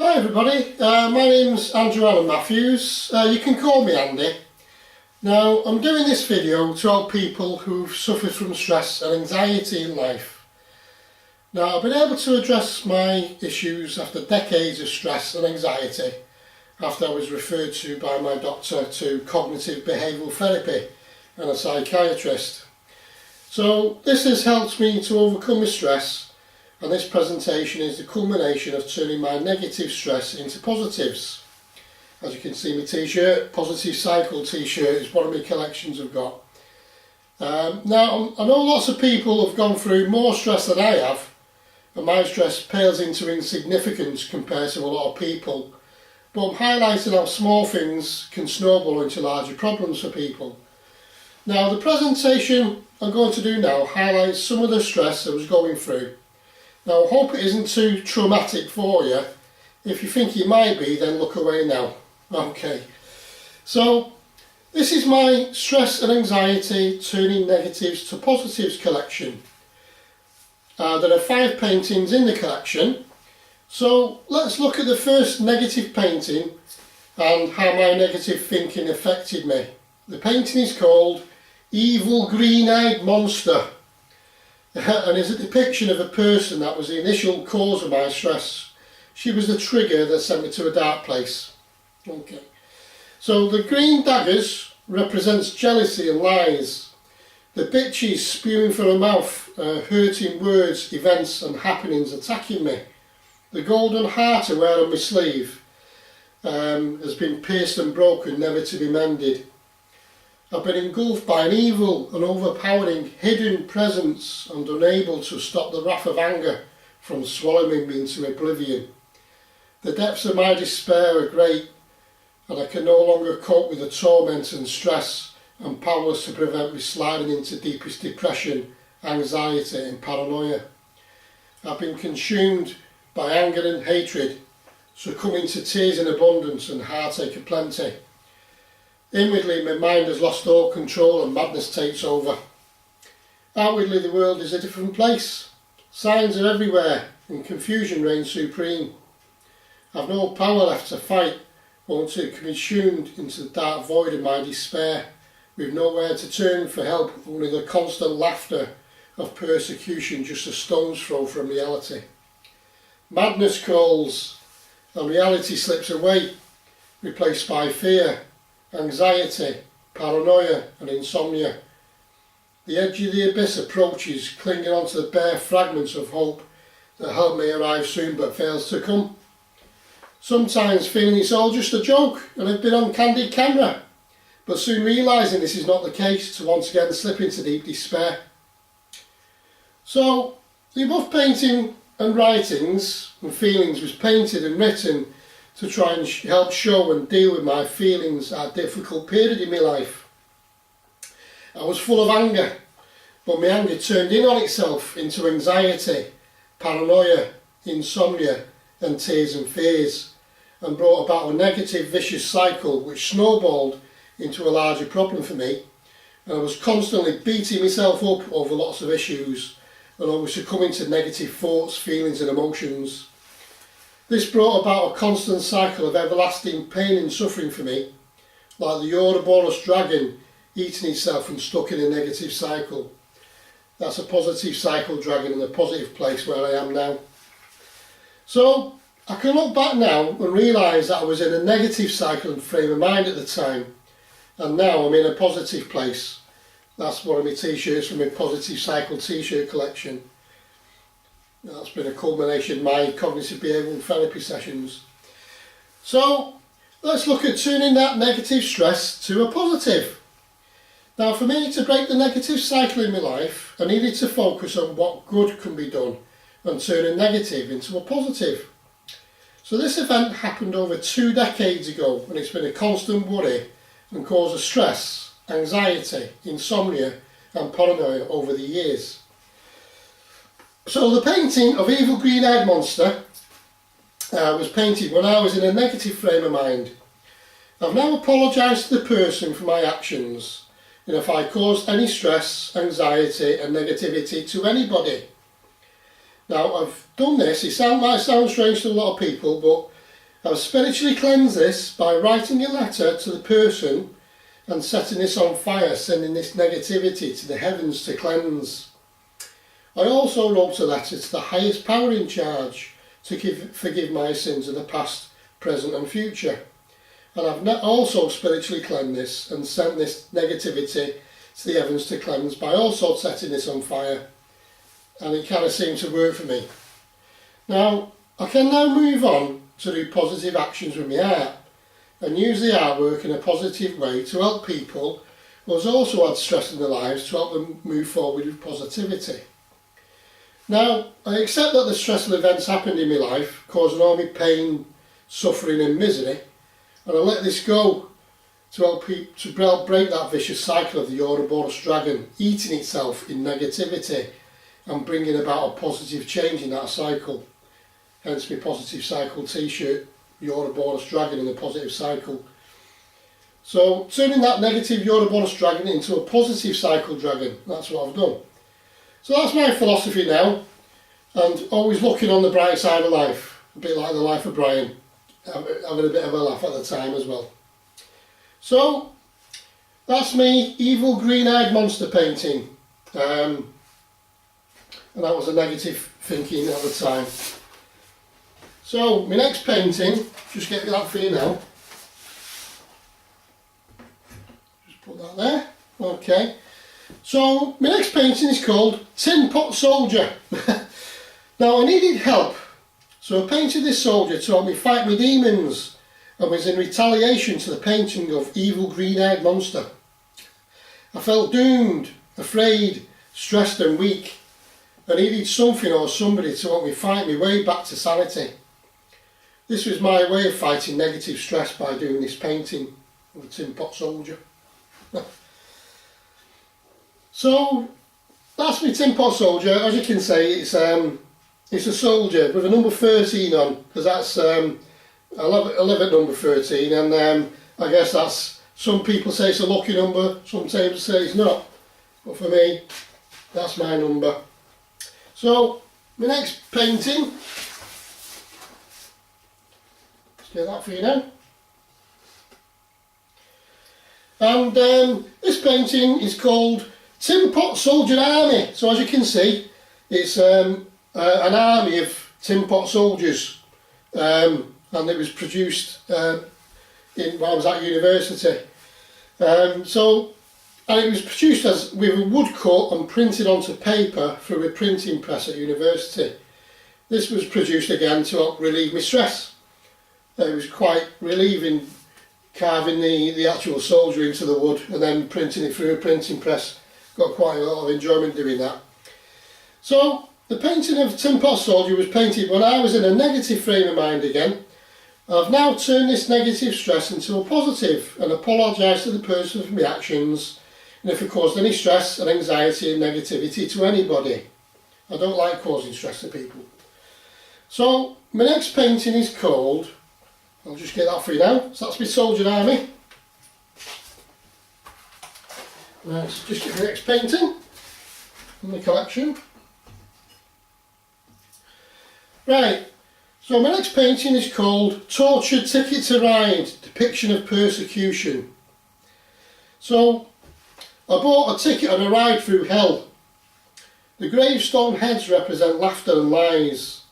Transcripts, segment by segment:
Hi everybody, my name's Andrew Allen Matthews. You can call me Andy. Now I'm doing this video to help people who've suffered from stress and anxiety in life. Now I've been able to address my issues after decades of stress and anxiety after I was referred to by my doctor to cognitive behavioural therapy and a psychiatrist. So this has helped me to overcome my stress, and this presentation is the culmination of turning my negative stress into positives. As you can see, my t-shirt, Positive Cycle t-shirt, is one of my collections I've got. Now I know lots of people have gone through more stress than I have, and my stress pales into insignificance compared to a lot of people, but I'm highlighting how small things can snowball into larger problems for people. Now the presentation I'm going to do now highlights some of the stress I was going through. Now I hope it isn't too traumatic for you. If you think it might be, then look away now. Okay, so this is my stress and anxiety turning negatives to positives collection. There are 5 paintings in the collection, so let's look at the first negative painting and how my negative thinking affected me. The painting is called Evil Green-Eyed Monster. And is a depiction of a person that was the initial cause of my stress. She was the trigger that sent me to a dark place. Okay. So the green daggers represents jealousy and lies. The bitches spewing from her mouth, hurting words, events and happenings attacking me. The golden heart I wear on my sleeve has been pierced and broken, never to be mended. I've been engulfed by an evil and overpowering hidden presence and unable to stop the wrath of anger from swallowing me into oblivion. The depths of my despair are great, and I can no longer cope with the torment and stress, and powerless to prevent me sliding into deepest depression, anxiety and paranoia. I've been consumed by anger and hatred, succumbing to tears in abundance and heartache aplenty. Inwardly, my mind has lost all control and madness takes over. Outwardly, the world is a different place. Signs are everywhere and confusion reigns supreme. I've no power left to fight, only to be consumed into the dark void of my despair, with nowhere to turn for help, only the constant laughter of persecution just a stone's throw from reality. Madness calls, and reality slips away, replaced by fear, anxiety, paranoia and insomnia. The edge of the abyss approaches, clinging onto the bare fragments of hope that help may arrive soon but fails to come. Sometimes feeling it's all just a joke and I've been on candid camera, but soon realising this is not the case to once again slip into deep despair. So the above painting and writings and feelings was painted and written to try and help show and deal with my feelings at a difficult period in my life. I was full of anger, but my anger turned in on itself into anxiety, paranoia, insomnia and tears and fears, and brought about a negative vicious cycle which snowballed into a larger problem for me, and I was constantly beating myself up over lots of issues, and I was succumbing to negative thoughts, feelings and emotions. This brought about a constant cycle of everlasting pain and suffering for me, like the Ouroboros dragon eating itself and stuck in a negative cycle. That's a positive cycle dragon in a positive place where I am now. So I can look back now and realise that I was in a negative cycle and frame of mind at the time, and now I'm in a positive place. That's one of my t-shirts from my Positive Cycle t-shirt collection. That's been a culmination of my cognitive behavioural therapy sessions. So let's look at turning that negative stress to a positive. Now for me to break the negative cycle in my life, I needed to focus on what good can be done and turn a negative into a positive. So this event happened over 2 decades ago, and it's been a constant worry and cause of stress, anxiety, insomnia and paranoia over the years. So the painting of Evil Green-Eyed Monster was painted when I was in a negative frame of mind. I've now apologised to the person for my actions, and if I caused any stress, anxiety and negativity to anybody. Now I've done this, might sound strange to a lot of people, but I've spiritually cleansed this by writing a letter to the person and setting this on fire, sending this negativity to the heavens to cleanse. I also wrote a letter to the highest power in charge to forgive my sins of the past, present and future. And I've also spiritually cleansed this and sent this negativity to the heavens to cleanse by also setting this on fire. And it kind of seemed to work for me. Now, I can now move on to do positive actions with my art and use the artwork in a positive way to help people who have also had stress in their lives, to help them move forward with positivity. Now, I accept that the stressful events happened in my life, causing all my pain, suffering and misery, and I let this go to help break that vicious cycle of the Ouroboros dragon eating itself in negativity and bringing about a positive change in that cycle. Hence my Positive Cycle t-shirt, the Ouroboros dragon and the positive cycle. So turning that negative Ouroboros dragon into a positive cycle dragon, that's what I've done. So that's my philosophy now, and always looking on the bright side of life, a bit like the life of Brian, having a bit of a laugh at the time as well. So that's me evil green-eyed monster painting, and that was a negative thinking at the time. So my next painting, just get that for you now. Just put that there. Okay. So my next painting is called Tin Pot Soldier. Now I needed help, so I painted this soldier to help me fight my demons, and was in retaliation to the painting of evil green-eyed monster. I felt doomed, afraid, stressed and weak. I needed something or somebody to help me fight my way back to sanity. This was my way of fighting negative stress by doing this painting of a Tin Pot Soldier. So that's my Tin Pot Soldier. As you can see, it's a soldier with a number 13 on, because that's I love it number 13, and I guess that's, some people say it's a lucky number, sometimes say it's not, but for me that's my number. So my next painting, let's get that for you now. And this painting is called Tin Pot Soldier Army. So as you can see, it's an army of tin pot soldiers, and it was produced when I was at university. And it was produced with a woodcut and printed onto paper through a printing press at university. This was produced again to help relieve my stress. It was quite relieving carving the actual soldier into the wood and then printing it through a printing press. Got quite a lot of enjoyment doing that. So the painting of Tin Pot Soldier was painted when I was in a negative frame of mind again. I've now turned this negative stress into a positive and apologise to the person for my actions and if it caused any stress and anxiety and negativity to anybody. I don't like causing stress to people. So my next painting is called, I'll just get that for you now, so that's my Soldier Army. Let's just get the next painting in the collection. Right, so my next painting is called Tortured Ticket to Ride, Depiction of Persecution. So I bought a ticket on a ride through hell. The gravestone heads represent laughter and lies.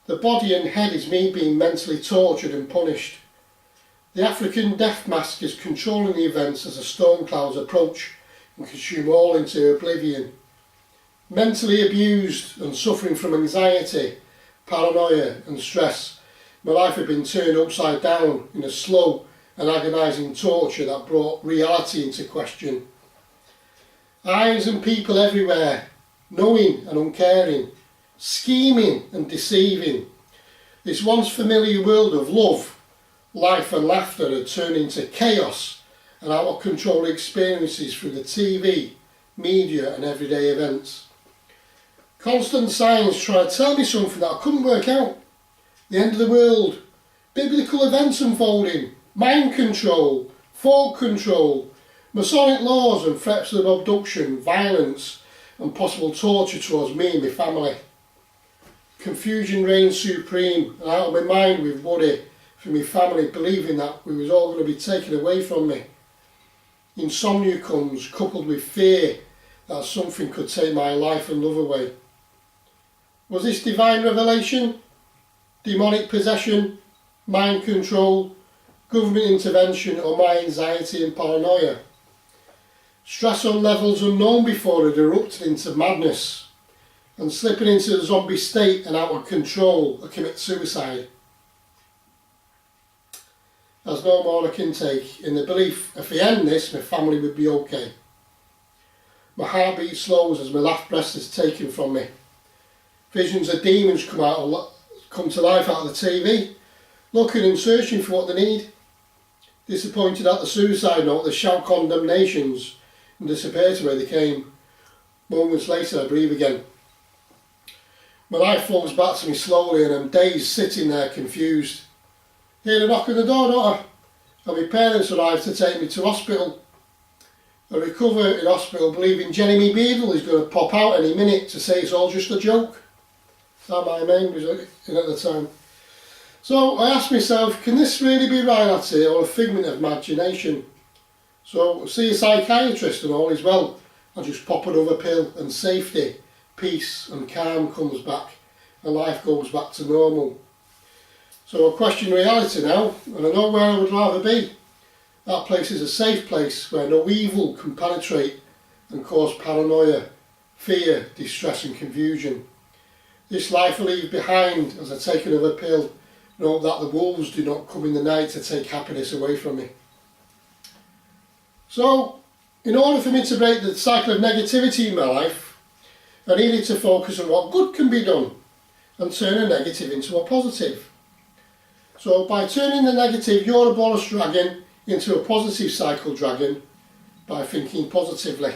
The body and head is me being mentally tortured and punished. The African death mask is controlling the events as the storm clouds approach and consume all into oblivion. Mentally abused and suffering from anxiety, paranoia and stress, my life had been turned upside down in a slow and agonising torture that brought reality into question. Eyes and people everywhere, knowing and uncaring, scheming and deceiving. This once familiar world of love, life and laughter had turned into chaos and out of control experiences through the TV, media and everyday events. Constant signs trying to tell me something that I couldn't work out. The end of the world, biblical events unfolding, mind control, thought control, Masonic laws and threats of abduction, violence and possible torture towards me and my family. Confusion reigns supreme and out of my mind with worry for my family, believing that we was all going to be taken away from me. Insomnia comes, coupled with fear that something could take my life and love away. Was this divine revelation, demonic possession, mind control, government intervention, or my anxiety and paranoia? Stress on levels unknown before had erupted into madness, and slipping into the zombie state and out of control, I commit suicide. There's no more I can take, in the belief if I end this, my family would be okay. My heartbeat slows as my last breath is taken from me. Visions of demons come to life out of the TV, looking and searching for what they need. Disappointed at the suicide note, they shout condemnations and disappear to where they came. Moments later, I breathe again. My life falls back to me slowly, and I'm dazed, sitting there confused. Hear a knock on the door, don't I? And my parents arrive to take me to hospital. I recover in hospital believing Jeremy Beadle is going to pop out any minute to say it's all just a joke. That's my mind was in at the time. So I asked myself, can this really be reality or a figment of imagination? So see a psychiatrist and all is well. I just pop another pill and safety, peace and calm comes back and life goes back to normal. So I question reality now, and I know where I would rather be. That place is a safe place where no evil can penetrate and cause paranoia, fear, distress and confusion. This life I leave behind as I take another pill and hope that the wolves do not come in the night to take happiness away from me. So, in order for me to break the cycle of negativity in my life, I needed to focus on what good can be done and turn a negative into a positive. So by turning the negative Ouroboros dragon into a positive cycle dragon by thinking positively.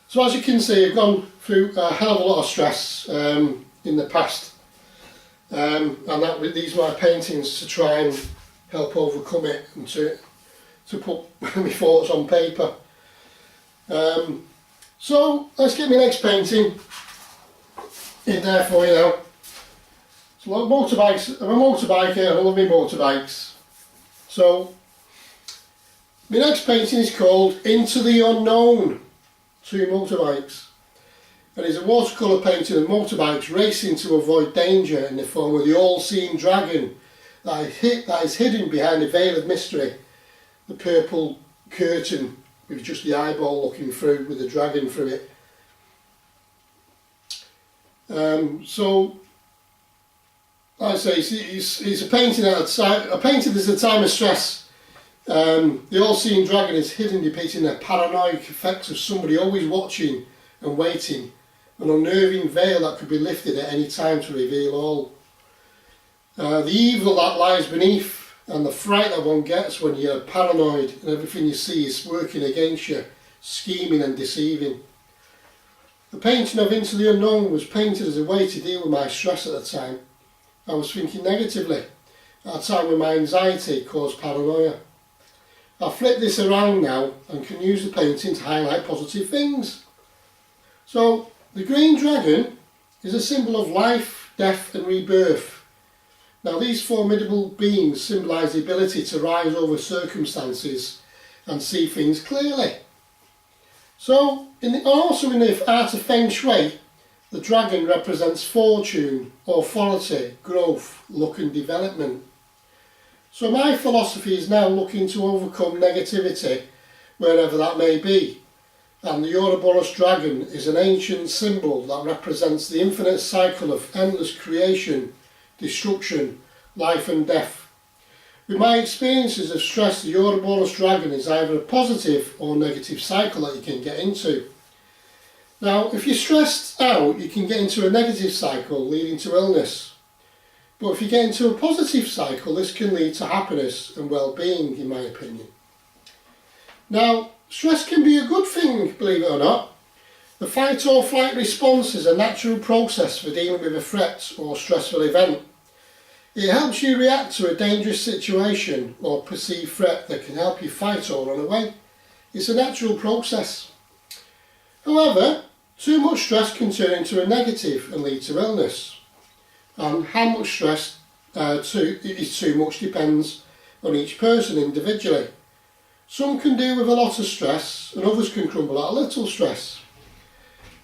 So as you can see, I've gone through a hell of a lot of stress in the past, and these are my paintings to try and help overcome it and to put my thoughts on paper. So let's get my next painting in there for you now. So motorbikes, I'm a motorbiker, I love my motorbikes. So my next painting is called Into the Unknown, 2 motorbikes. And it's a watercolour painting of motorbikes racing to avoid danger in the form of the all-seeing dragon that is hidden behind a veil of mystery, the purple curtain with just the eyeball looking through with the dragon through it. So like I say, it's a painting at a time. A painting is a time of stress. The all-seeing dragon is hidden, depicting the paranoid effects of somebody always watching and waiting, an unnerving veil that could be lifted at any time to reveal all. The evil that lies beneath, and the fright that one gets when you're paranoid and everything you see is working against you, scheming and deceiving. The painting of Into the Unknown was painted as a way to deal with my stress at the time. I was thinking negatively at a time when my anxiety caused paranoia. I flip this around now and can use the painting to highlight positive things. So the green dragon is a symbol of life, death and rebirth. Now these formidable beings symbolise the ability to rise over circumstances and see things clearly. So also in the art of Feng Shui, the dragon represents fortune, authority, growth, luck and development. So my philosophy is now looking to overcome negativity wherever that may be. And the Ouroboros dragon is an ancient symbol that represents the infinite cycle of endless creation, destruction, life and death. With my experiences of stress, the Ouroboros dragon is either a positive or negative cycle that you can get into. Now, if you're stressed out, you can get into a negative cycle leading to illness. But if you get into a positive cycle, this can lead to happiness and well-being, in my opinion. Now, stress can be a good thing, believe it or not. The fight or flight response is a natural process for dealing with a threat or stressful event. It helps you react to a dangerous situation or perceived threat that can help you fight or run away. It's a natural process. However, too much stress can turn into a negative and lead to illness. And how much stress is too much depends on each person individually. Some can deal with a lot of stress and others can crumble at a little stress.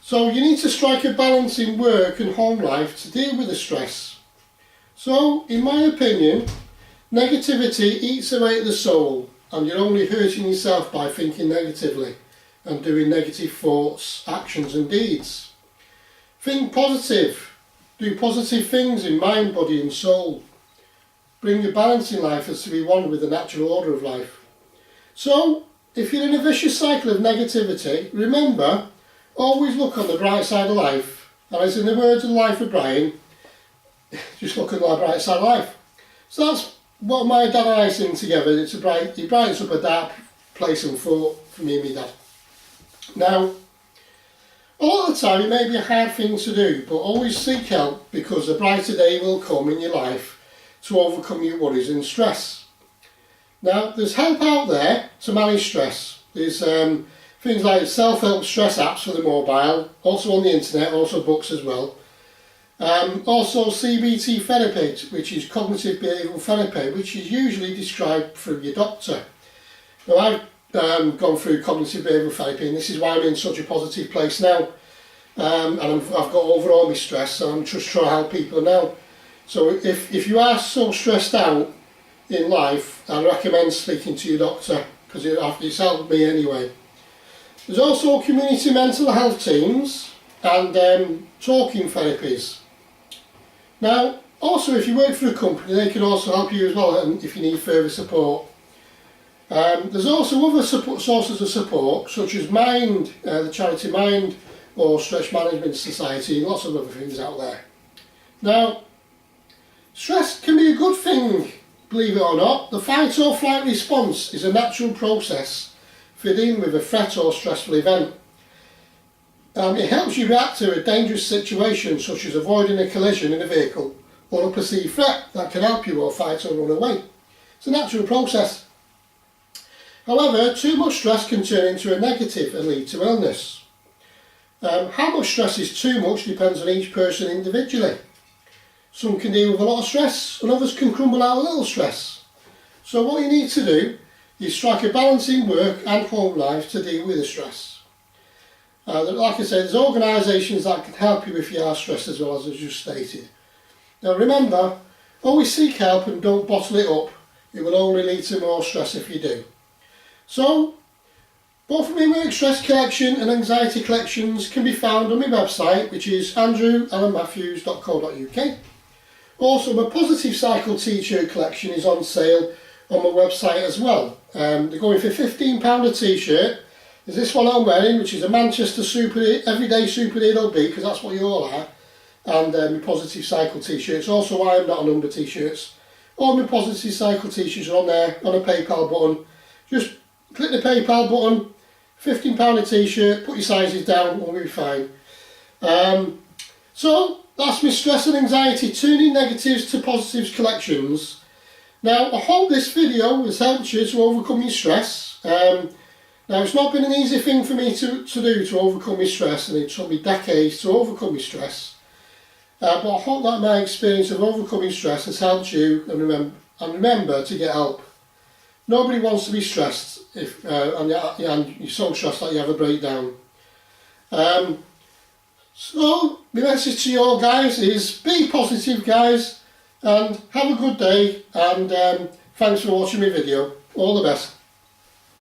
So you need to strike a balance in work and home life to deal with the stress. So, in my opinion, negativity eats away at the soul and you're only hurting yourself by thinking negatively and doing negative thoughts, actions and deeds. Think positive. Do positive things in mind, body and soul. Bring a balance in life as to be one with the natural order of life. So, if you're in a vicious cycle of negativity, remember, always look on the bright side of life. And as in the words of the life of Brian, just look on the bright side of life. So that's what my dad and I sing together. It brightens up a dark place and thought for me and my dad. Now, a lot of the time it may be a hard thing to do, but always seek help because a brighter day will come in your life to overcome your worries and stress. Now, there's help out there to manage stress. There's things like self-help stress apps for the mobile, also on the internet, also books as well. Also CBT therapy, which is cognitive behavioural therapy, which is usually described through your doctor. Now, I've gone through cognitive behavioural therapy and this is why I'm in such a positive place now. And I've got over all my stress, so I'm just trying to help people now. So if you are so stressed out in life, I recommend speaking to your doctor because it's helped me anyway. There's also community mental health teams and talking therapies. Now, also if you work for a company, they can also help you as well and if you need further support. There's also other sources of support such as Mind, the charity Mind or Stress Management Society and lots of other things out there. Now, stress can be a good thing, believe it or not. The fight or flight response is a natural process for dealing with a threat or stressful event. It helps you react to a dangerous situation such as avoiding a collision in a vehicle or a perceived threat that can help you or fight or run away. It's a natural process. However, too much stress can turn into a negative and lead to illness. How much stress is too much depends on each person individually. Some can deal with a lot of stress and others can crumble out a little stress. So what you need to do is strike a balance in work and home life to deal with the stress. Like I said, there's organisations that can help you if you are stressed as well as I just stated. Now remember, always seek help and don't bottle it up. It will only lead to more stress if you do. So, both my work stress collection and anxiety collections can be found on my website, which is andrewalanmatthews.co.uk. Also, my Positive Cycle t-shirt collection is on sale on my website as well. They're going for £15 a t-shirt. There's this one I'm wearing, which is a Manchester Everyday Superhero B, because that's what you all are. And my Positive Cycle t-shirts. Also, I am not a number t-shirts. All my Positive Cycle t-shirts are on there, on a PayPal button. Just click the PayPal button, £15 a t-shirt, put your sizes down, we'll be fine. So, that's my stress and anxiety, turning negatives to positives collections. Now, I hope this video has helped you to overcome your stress. Now, it's not been an easy thing for me to do to overcome my stress, and it took me decades to overcome my stress. But I hope that my experience of overcoming stress has helped you, and remember to get help. Nobody wants to be stressed and you're so stressed that you have a breakdown. So, my message to you all guys is be positive guys and have a good day and thanks for watching my video. All the best.